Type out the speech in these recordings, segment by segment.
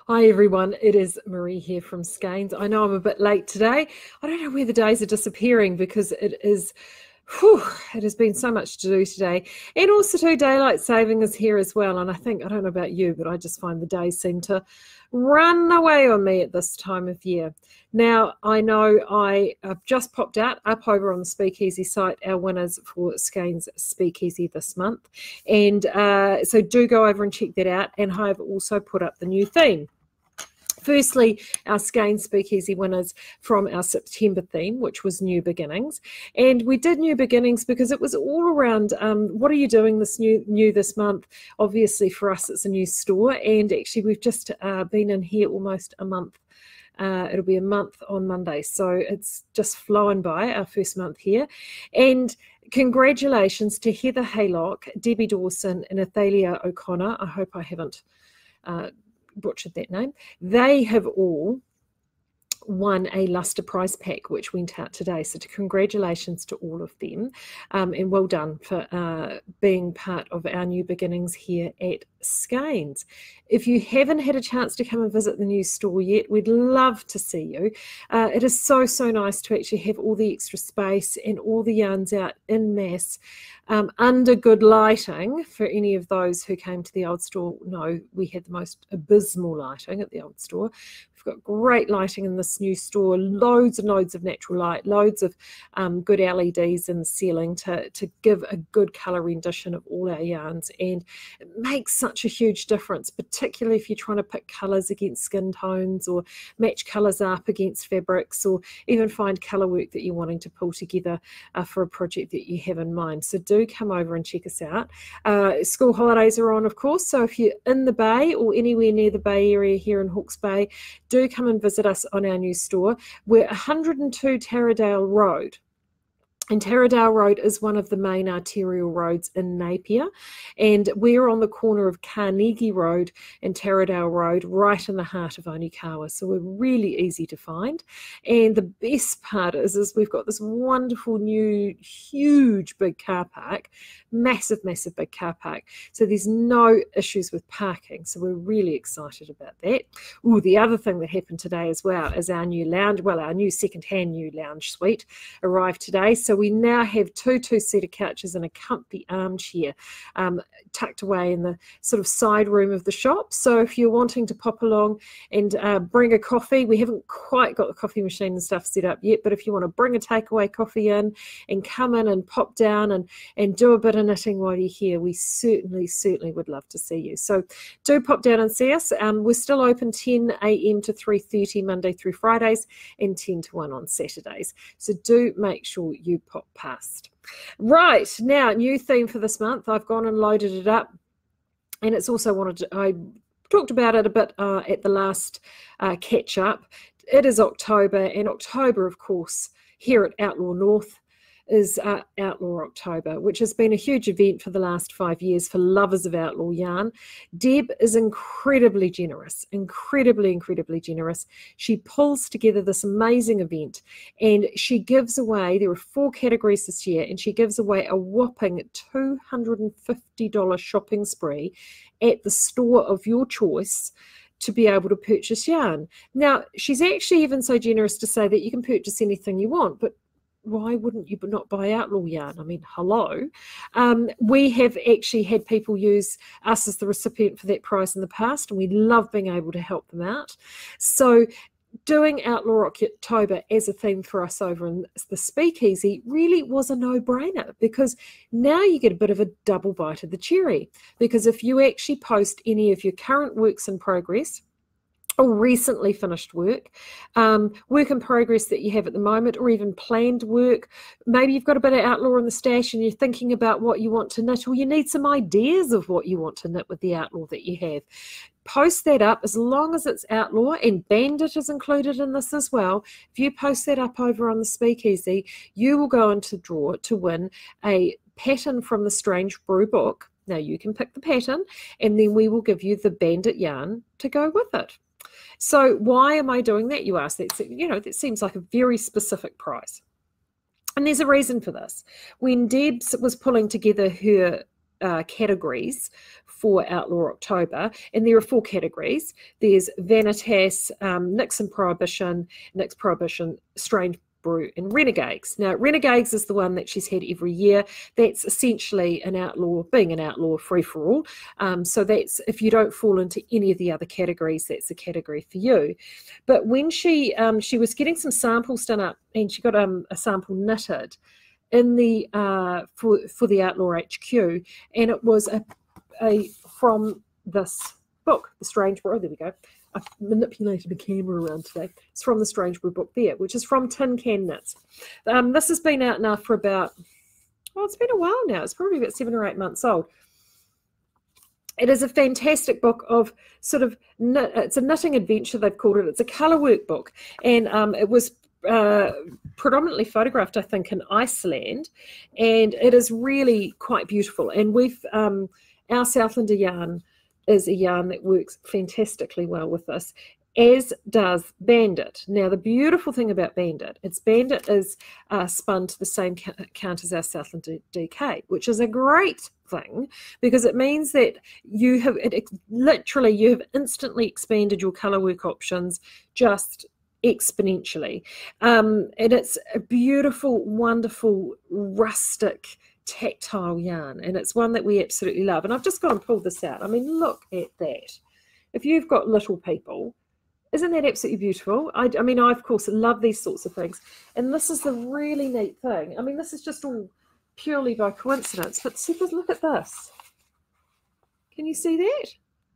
Hi everyone, it is Marie here from Skeins. I know I'm a bit late today. I don't know where the days are disappearing because it has been so much to do today. And also too, daylight saving is here as well. And I don't know about you, but I just find the days seem to run away on me at this time of year. Now, I know I've just popped up over on the Speakeasy site our winners for Skeins Speakeasy this month. And so do go over and check that out. And I've also put up the new theme. Firstly, our Skeins Speakeasy winners from our September theme, which was New Beginnings. And we did New Beginnings because it was all around what are you doing this month? Obviously, for us, it's a new store. And actually, we've just been in here almost a month. It'll be a month on Monday. So it's just flown by, our first month here. And congratulations to Heather Haylock, Debbie Dawson, and Athalia O'Connor. I hope I haven't butchered that name. They have all won a Luster Prize pack, which went out today. So congratulations to all of them, and well done for being part of our New Beginnings here at Skeins. If you haven't had a chance to come and visit the new store yet, we'd love to see you. It is so nice to actually have all the extra space and all the yarns out in mass under good lighting. For any of those who came to the old store, no, we had the most abysmal lighting at the old store. We've got great lighting in this new store, loads and loads of natural light, loads of good LEDs in the ceiling to give a good colour rendition of all our yarns, and it makes such a huge difference, particularly if you're trying to pick colours against skin tones or match colours up against fabrics, or even find colour work that you're wanting to pull together for a project that you have in mind. So do come over and check us out. School holidays are on, of course, so if you're in the Bay or anywhere near the Bay area here in Hawke's Bay, do come and visit us on our new store. We're 102 Taradale Road. And Taradale Road is one of the main arterial roads in Napier, and we're on the corner of Carnegie Road and Taradale Road, right in the heart of Onikawa, so we're really easy to find. And the best part is we've got this wonderful new huge big car park, massive big car park, so there's no issues with parking, so we're really excited about that. Oh, the other thing that happened today as well is our new lounge, well, our new second-hand new lounge suite arrived today. So we now have two two-seater couches and a comfy armchair tucked away in the sort of side room of the shop. So if you're wanting to pop along and bring a coffee, we haven't quite got the coffee machine and stuff set up yet, but if you want to bring a takeaway coffee in and come in and pop down and do a bit of knitting while you're here, we certainly would love to see you. So do pop down and see us. We're still open 10 a.m. to 3:30 Monday through Fridays and 10 to 1 on Saturdays. So do make sure you pop past. Right, now, new theme for this month. I've gone and loaded it up, and it's also I talked about it a bit at the last catch up. It is October, and October, of course, here at Outlaw North is Outlaw October, which has been a huge event for the last 5 years for lovers of outlaw yarn. Deb is incredibly generous, incredibly generous. She pulls together this amazing event, and she gives away, there are 4 categories this year, and she gives away a whopping $250 shopping spree at the store of your choice to be able to purchase yarn. Now, she's actually even so generous to say that you can purchase anything you want, but why wouldn't you not buy outlaw yarn? I mean, hello. We have actually had people use us as the recipient for that prize in the past, and we love being able to help them out. So doing Outlaw October as a theme for us over in the Speakeasy really was a no-brainer, because now you get a bit of a double bite of the cherry, because if you actually post any of your current works in progress or recently finished work, work in progress that you have at the moment, or even planned work. Maybe you've got a bit of outlaw in the stash and you're thinking about what you want to knit, or you need some ideas of what you want to knit with the outlaw that you have. Post that up, as long as it's outlaw, and Bandit is included in this as well. If you post that up over on the Speakeasy, you will go into draw to win a pattern from the Strange Brew book. Now you can pick the pattern, and then we will give you the Bandit yarn to go with it. So why am I doing that, you ask? That seems like a very specific prize. And there's a reason for this. When Debs was pulling together her categories for Outlaw October, and there are 4 categories. There's Vanna Tess, Nixon Prohibition, Strange Brew, and Renegades. Now, Renegades is the one that she's had every year. That's essentially an outlaw, being an outlaw free-for-all. So that's, if you don't fall into any of the other categories, that's a category for you. But when she was getting some samples done up, and she got a sample knitted in the for the Outlaw HQ, and it was a from this book, The Strange Brew. Oh, there we go. I've manipulated the camera around today. It's from the Strange Brew book there, which is from Tin Can Knits. This has been out now for about, well, it's been a while now. It's probably about 7 or 8 months old. It is a fantastic book of sort of, it's a knitting adventure, they've called it. It's a colour work book. And it was predominantly photographed, I think, in Iceland. And it is really quite beautiful. And we've, our Southlander yarn is a yarn that works fantastically well with this, as does Bandit. Now, the beautiful thing about Bandit is spun to the same count as our Southlander DK, which is a great thing because it means that you have instantly expanded your colour work options just exponentially. And it's a beautiful, wonderful, rustic, tactile yarn, and it's one that we absolutely love. And I've just gone and pulled this out. I mean, look at that. If you've got little people, isn't that absolutely beautiful? I mean, I of course love these sorts of things, and this is the really neat thing. I mean, this is just all purely by coincidence, but see, look at this. Can you see that?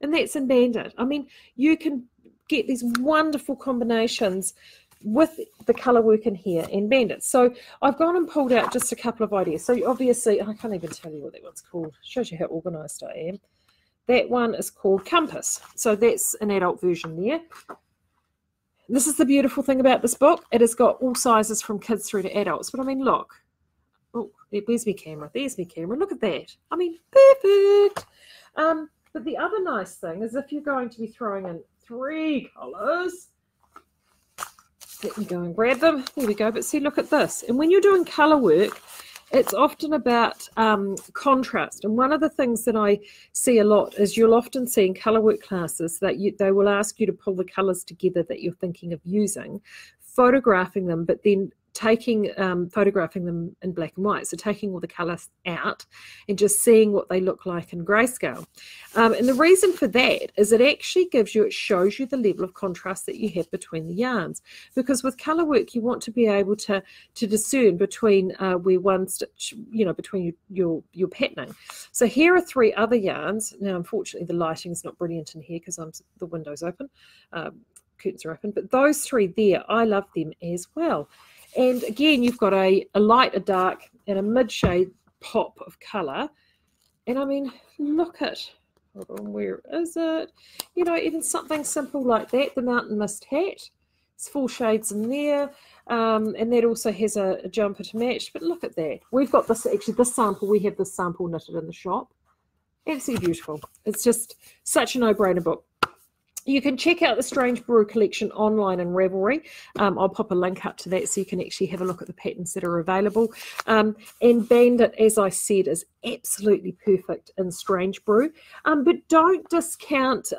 And that's in Bandit. I mean, you can get these wonderful combinations with the colour work in here and Bandit. So I've gone and pulled out just a couple of ideas. So obviously, I can't even tell you what that one's called. Shows you how organised I am. That one is called Compass. So that's an adult version there. This is the beautiful thing about this book. It has got all sizes from kids through to adults. But I mean, look. Oh, where's my camera? There's my camera. Look at that. I mean, perfect. But the other nice thing is if you're going to be throwing in 3 colours, let me go and grab them. There we go. But see, look at this. And when you're doing colour work, it's often about contrast. And one of the things that I see a lot is you'll often see in colour work classes that they will ask you to pull the colours together that you're thinking of using, photographing them, but then photographing them in black and white, so taking all the colours out and just seeing what they look like in grayscale. And the reason for that is it shows you the level of contrast that you have between the yarns, because with colour work you want to be able to discern between where one stitch, between your patterning. So here are 3 other yarns. Now unfortunately the lighting is not brilliant in here because the window's open, curtains are open, but those 3 there, I love them as well. And again, you've got a light, a dark, and a mid-shade pop of colour. And I mean, look at, hold on, where is it? Even something simple like that, the Mountain Mist hat. It's 4 shades in there. And that also has a jumper to match. But look at that. We've got this, actually, this sample, we have this sample knitted in the shop. Absolutely beautiful. It's just such a no-brainer book. You can check out the Strange Brew collection online in Ravelry. I'll pop a link up to that so you can actually have a look at the patterns that are available. And Bandit, as I said, is absolutely perfect in Strange Brew. But don't discount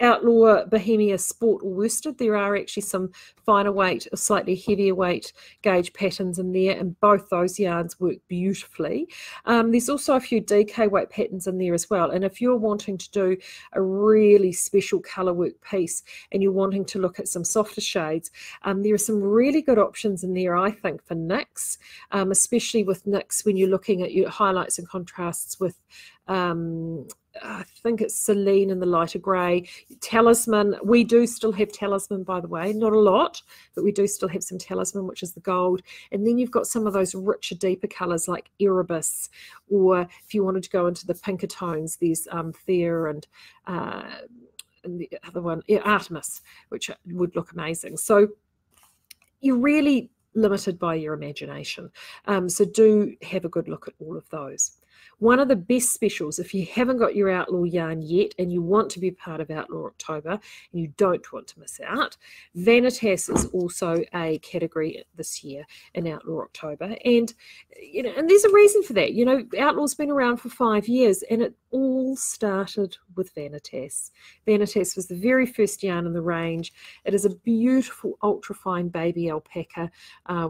Outlaw, Bohemia, Sport or Worsted. There are actually some finer weight or slightly heavier weight gauge patterns in there, and both those yarns work beautifully. There's also a few DK weight patterns in there as well, and if you're wanting to do a really special colour work piece and you're wanting to look at some softer shades, there are some really good options in there, I think, for NYX, especially with NYX when you're looking at your highlights and contrasts with I think it's Celine in the lighter grey. Talisman, we do still have Talisman, by the way, not a lot, but we do still have some Talisman, which is the gold. And then you've got some of those richer, deeper colours like Erebus, or if you wanted to go into the pinker tones, there's Thea and the other one, Artemis, which would look amazing. So you're really limited by your imagination. So do have a good look at all of those. One of the best specials, if you haven't got your Outlaw yarn yet and you want to be part of Outlaw October and you don't want to miss out, Vanna Tess is also a category this year in Outlaw October. And, and there's a reason for that. Outlaw's been around for 5 years, and it all started with Vanna Tess. Vanna Tess was the very first yarn in the range. It is a beautiful ultra-fine baby alpaca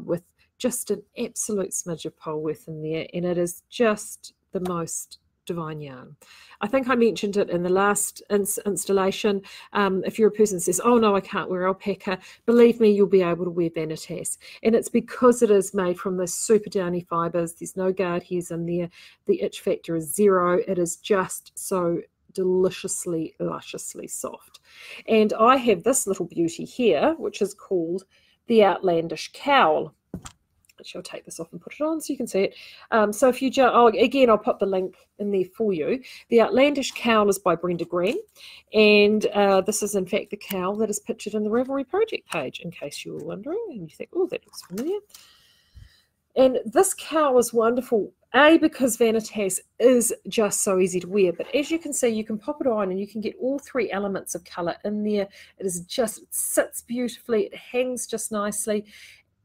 with just an absolute smidge of Polworth in there, and it is just the most divine yarn. I think I mentioned it in the last installation. If you're a person that says, oh no, I can't wear alpaca, believe me, you'll be able to wear Vanna Tess. And it's because it is made from the super downy fibres. There's no guard hairs in there. The itch factor is 0. It is just so deliciously, lusciously soft. And I have this little beauty here, which is called the Outlandish Cowl. Actually, I'll take this off and put it on so you can see it. So if you again, I'll pop the link in there for you. The Outlandish Cowl is by Brenda Green, and this is in fact the cowl that is pictured in the Ravelry project page, in case you were wondering and you think, oh, that looks familiar. And this cowl is wonderful, because Vanna Tess is just so easy to wear. But as you can see, you can pop it on and you can get all 3 elements of colour in there. It sits beautifully. It hangs just nicely.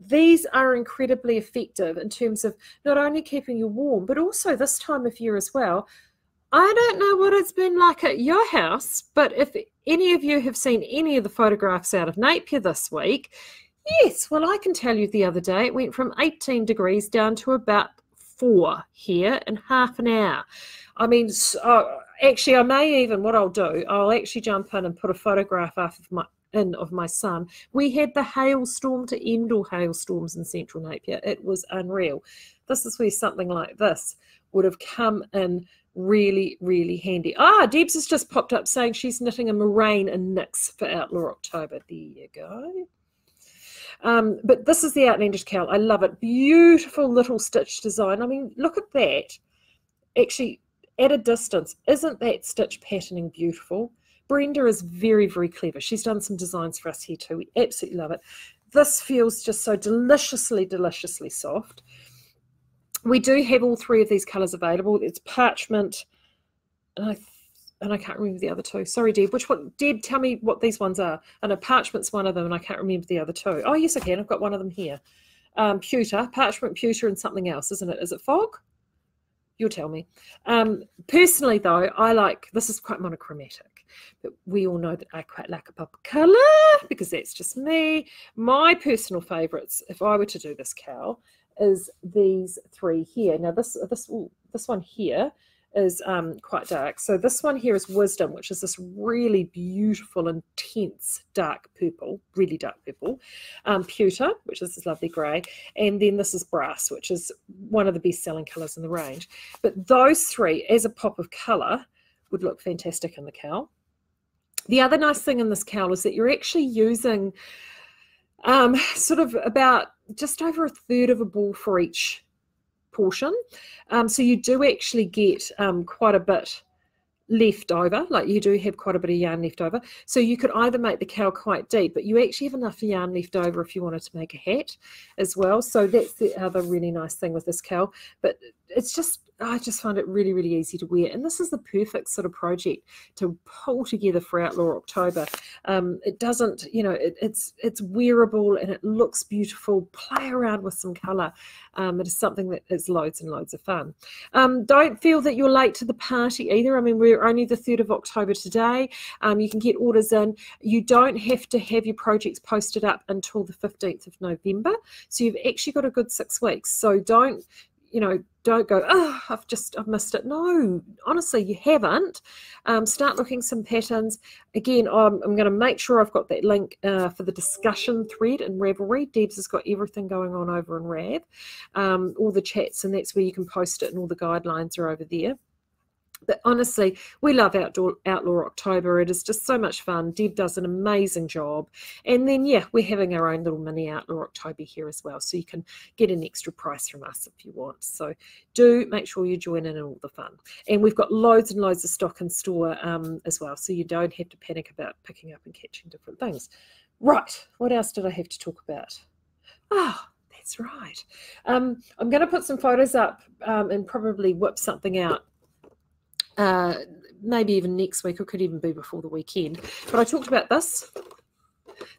These are incredibly effective in terms of not only keeping you warm, but also this time of year as well. I don't know what it's been like at your house, but if any of you have seen any of the photographs out of Napier this week, yes, well, I can tell you the other day it went from 18 degrees down to about 4 here in half an hour. I mean, actually, I may even, what I'll do, I'll actually jump in and put a photograph of my son. We had the hailstorm to end all hailstorms in central Napier. It was unreal. This is where something like this would have come in really, really handy. Debs has just popped up saying she's knitting a moraine and knits for Outlaw October. There you go. But this is the Outlandish Cowl. I love it. Beautiful little stitch design. I mean, look at that. Actually, at a distance, isn't that stitch patterning beautiful? Brenda is very, very clever. She's done some designs for us here too. We absolutely love it. This feels just so deliciously, deliciously soft. We do have all 3 of these colours available. It's parchment, and I can't remember the other 2. Sorry, Deb. Which one? Deb, tell me what these ones are. I know parchment's one of them, and I can't remember the other 2. Oh, yes, I can. I've got one of them here. Pewter, parchment, pewter, and something else, isn't it? Is it fog? You'll tell me. Personally, though, I like, this is quite monochromatic, but we all know that I quite like a pop of colour because that's just me. My personal favourites, if I were to do this cowl, is these 3 here. Now, this one here is quite dark. So this one here is Wisdom, which is this really beautiful, intense dark purple, really dark purple. Pewter, which is this lovely grey. And then this is Brass, which is one of the best-selling colours in the range. But those 3, as a pop of colour, would look fantastic in the cowl. The other nice thing in this cowl is that you're actually using sort of about just over 1/3 of a ball for each portion. So you do actually get quite a bit left over, like you do have quite a bit of yarn left over. So you could either make the cowl quite deep, but you actually have enough yarn left over if you wanted to make a hat as well. So that's the other really nice thing with this cowl. But it's just, I just find it really, really easy to wear. And this is the perfect sort of project to pull together for Outlaw October. It doesn't, it's wearable and it looks beautiful. Play around with some colour. It is something that is loads and loads of fun. Don't feel that you're late to the party either. I mean, we're only the 3rd of October today. You can get orders in. You don't have to have your projects posted up until the 15th of November. So you've actually got a good 6 weeks. So don't go, oh, I've missed it. No, honestly, you haven't. Start looking some patterns. Again, I'm going to make sure I've got that link for the discussion thread in Ravelry. Debs has got everything going on over in Rav, all the chats, and that's where you can post it, and all the guidelines are over there. But honestly, we love Outlaw October. It is just so much fun. Deb does an amazing job. And then, yeah, we're having our own little mini Outlaw October here as well. So you can get an extra price from us if you want. So do make sure you join in all the fun. And we've got loads and loads of stock in store as well. So you don't have to panic about picking up and catching different things. Right. What else did I have to talk about? Oh, That's right. I'm going to put some photos up and probably whip something out. Maybe even next week, or could even be before the weekend. But I talked about this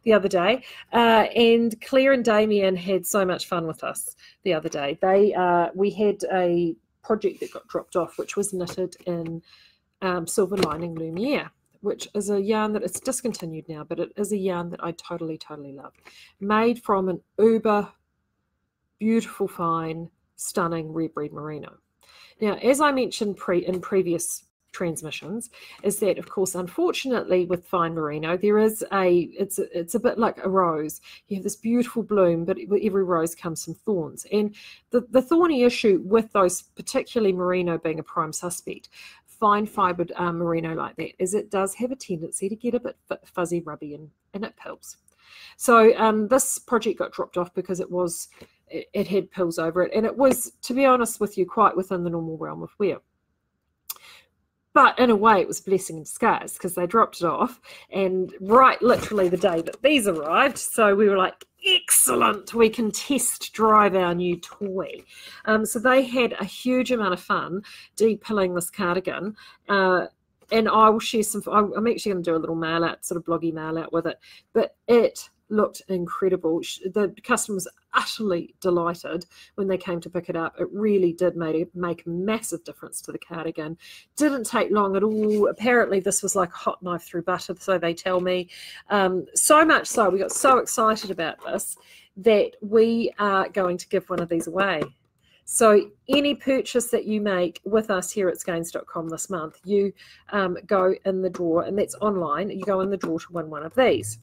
the other day, and Claire and Damien had so much fun with us the other day. We had a project that got dropped off, which was knitted in Silver Lining Lumia, which is a yarn that it's discontinued now, but it is a yarn that I totally, totally love. Made from an uber beautiful, fine, stunning red breed merino. Now, as I mentioned in previous transmissions, is that, of course, unfortunately, with fine merino, it's a bit like a rose. You have this beautiful bloom, but with every rose comes some thorns. And the thorny issue with those, particularly merino being a prime suspect, fine fibered merino like that, is it does have a tendency to get a bit fuzzy, rubby, and it pills. So this project got dropped off because it had pills over it, and it was, to be honest with you, quite within the normal realm of wear. But in a way, it was a blessing in disguise, because they dropped it off, and right literally the day that these arrived, so we were like, excellent, we can test drive our new toy. So they had a huge amount of fun de-pilling this cardigan, and I will share some. I'm actually going to do a little mail out, sort of bloggy mail out with it, but it looked incredible. The customer was utterly delighted when they came to pick it up. It really did make a massive difference to the cardigan. Didn't take long at all. Apparently this was like a hot knife through butter, so they tell me. So much so, we got so excited about this that we are going to give one of these away. So any purchase that you make with us here at skeins.com this month, you go in the draw, and that's online, you go in the draw to win one of these.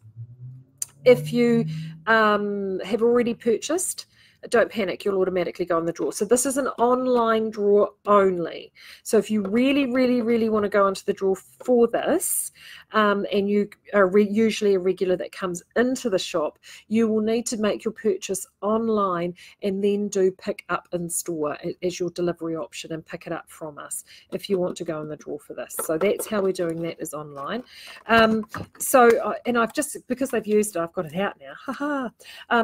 If you have already purchased, don't panic, you'll automatically go in the draw. So this is an online draw only. So if you really, really, really want to go into the draw for this, and you are usually a regular that comes into the shop, you will need to make your purchase online and then do pick up in store as your delivery option, and pick it up from us if you want to go in the draw for this. So that's how we're doing that, is online. And I've just, because they've used it, I've got it out now.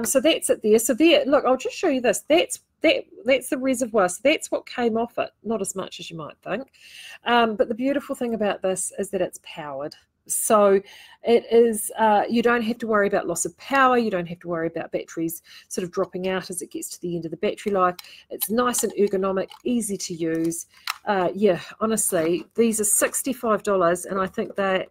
So that's it there. So there, look, I'll just show you this. That's the reservoir. So that's what came off it. Not as much as you might think. But the beautiful thing about this is that it's powered. So it is, you don't have to worry about loss of power. You don't have to worry about batteries sort of dropping out as it gets to the end of the battery life. It's nice and ergonomic, easy to use. Yeah, honestly, these are $65, and I think that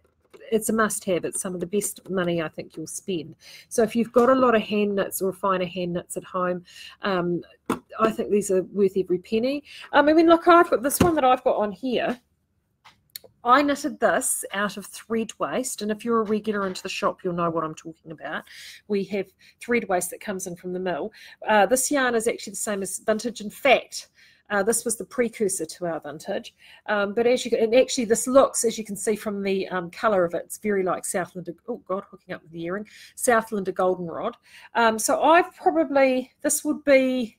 it's a must-have. It's some of the best money I think you'll spend. So if you've got a lot of hand knits or finer hand knits at home, I think these are worth every penny. I mean, look, I've got this one that I've got on here. I knitted this out of thread waste, and if you're a regular into the shop, you'll know what I'm talking about. We have thread waste that comes in from the mill. This yarn is actually the same as vintage. In fact, this was the precursor to our vintage. But and actually this looks, as you can see from the colour of it, it's very like Southland, oh God, hooking up with the earring, Southlander goldenrod. So I've probably, this would be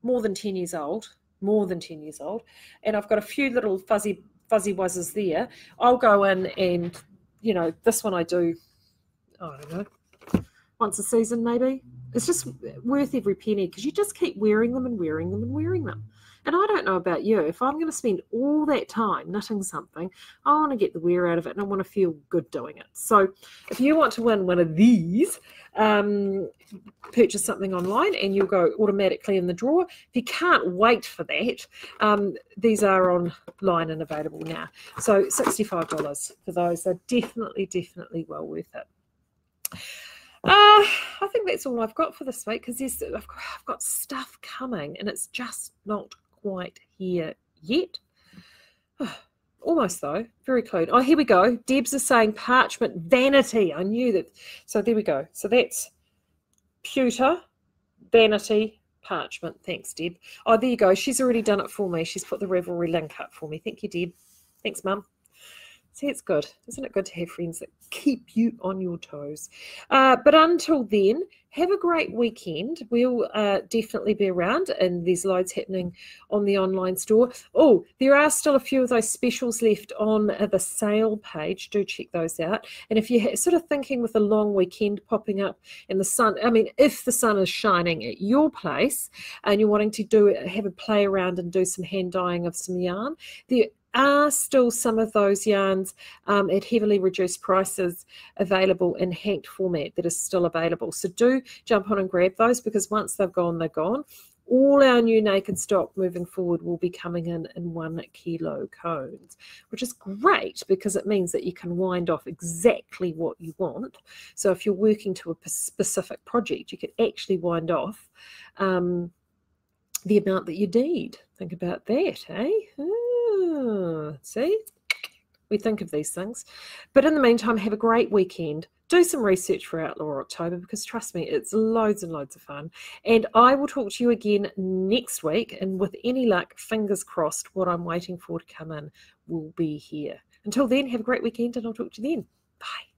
more than 10 years old, and I've got a few little fuzzy wuzzes there. I'll go in and, you know, this one I do, I don't know, once a season maybe. It's just worth every penny, because you just keep wearing them and wearing them and wearing them. And I don't know about you, if I'm going to spend all that time knitting something, I want to get the wear out of it, and I want to feel good doing it. So if you want to win one of these, purchase something online and you'll go automatically in the draw. If you can't wait for that, these are online and available now. So $65 for those. They're definitely well worth it. I think that's all I've got for this week, because I've got stuff coming and it's just not quite here yet. Almost though, very close. Oh, here we go. Debs is saying parchment vanity. I knew that. So there we go. So that's pewter, vanity, parchment. Thanks, Deb. Oh, there you go. She's already done it for me. She's put the Revelry link up for me. Thank you, Deb. Thanks, Mum. See, it's good. Isn't it good to have friends that keep you on your toes? But until then, have a great weekend. We'll definitely be around, and there's loads happening on the online store. Oh, there are still a few of those specials left on the sale page. Do check those out. And if you're sort of thinking with a long weekend popping up and the sun, I mean, if the sun is shining at your place and you're wanting to have a play around and do some hand dyeing of some yarn, there are still some of those yarns at heavily reduced prices available in hanked format that is still available. So do jump on and grab those, because once they've gone, they're gone. All our new naked stock moving forward will be coming in 1 kilo cones, which is great because it means that you can wind off exactly what you want. So if you're working to a specific project, you can actually wind off the amount that you need. Think about that, eh? See, we think of these things. But in the meantime, have a great weekend. Do some research for Outlaw October, because trust me, it's loads and loads of fun. And I will talk to you again next week. And with any luck, fingers crossed, what I'm waiting for to come in will be here. Until then, have a great weekend, and I'll talk to you then. Bye.